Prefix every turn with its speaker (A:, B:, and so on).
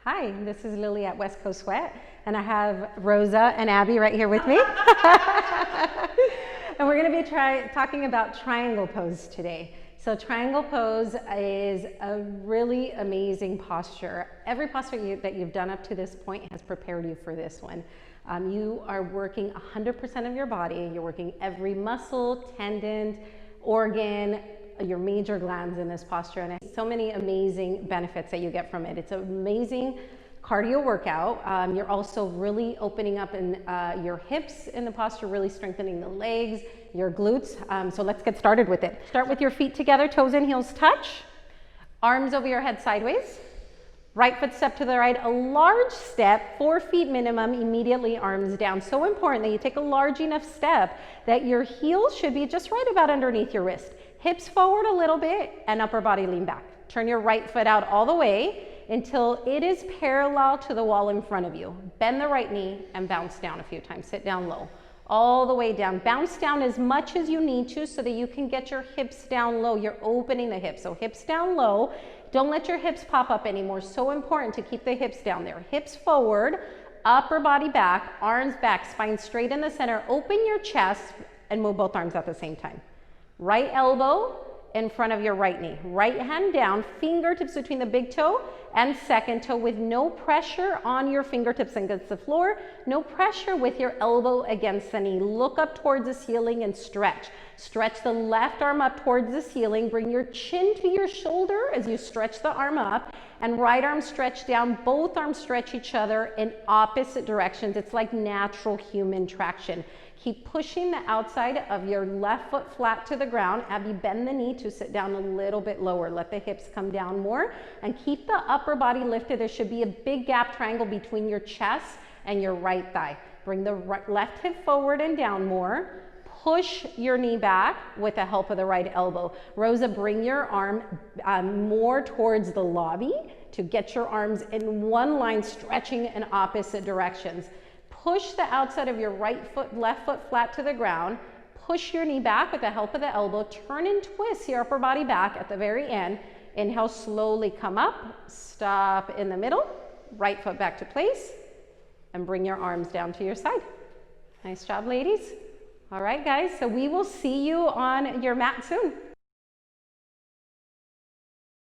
A: Hi, this is Lily at West Coast Sweat, and I have Rosa and Abby right here with me. And we're going to be talking about triangle pose today. So triangle pose is a really amazing posture. Every posture that you've done up to this point has prepared you for this one. You are working 100% of your body. You're working every muscle, tendon, organ, your major glands in this posture, and so many amazing benefits that you get from it. It's an amazing cardio workout. You're also really opening up in your hips in the posture, really strengthening the legs, your glutes. So let's get started with it. Start with your feet together, toes and heels touch, arms over your head sideways, right foot step to the right, a large step, 4 feet minimum, immediately arms down. So important that you take a large enough step that your heels should be just right about underneath your wrist. Hips forward a little bit and upper body lean back. Turn your right foot out all the way until it is parallel to the wall in front of you. Bend the right knee and bounce down a few times. Sit down low. All the way down. Bounce down as much as you need to so that you can get your hips down low. You're opening the hips. So hips down low. Don't let your hips pop up anymore. So important to keep the hips down there. Hips forward, upper body back, arms back, spine straight in the center. Open your chest and move both arms at the same time. Right elbow in front of your right knee. Right hand down, fingertips between the big toe and second toe with no pressure on your fingertips against the floor. No pressure with your elbow against the knee. Look up towards the ceiling and stretch. Stretch the left arm up towards the ceiling. Bring your chin to your shoulder as you stretch the arm up, and right arm stretch down. Both arms stretch each other in opposite directions. It's like natural human traction. Keep pushing the outside of your left foot flat to the ground. Abby, bend the knee to sit down a little bit lower. Let the hips come down more and keep the upper body lifted. There should be a big gap triangle between your chest and your right thigh. Bring the left hip forward and down more. Push your knee back with the help of the right elbow. Rosa, bring your arm more towards the lobby to get your arms in one line, stretching in opposite directions. Push the outside of your left foot flat to the ground. Push your knee back with the help of the elbow. Turn and twist your upper body back at the very end. Inhale, slowly come up. Stop in the middle. Right foot back to place. And bring your arms down to your side. Nice job, ladies. All right, guys. So we will see you on your mat soon.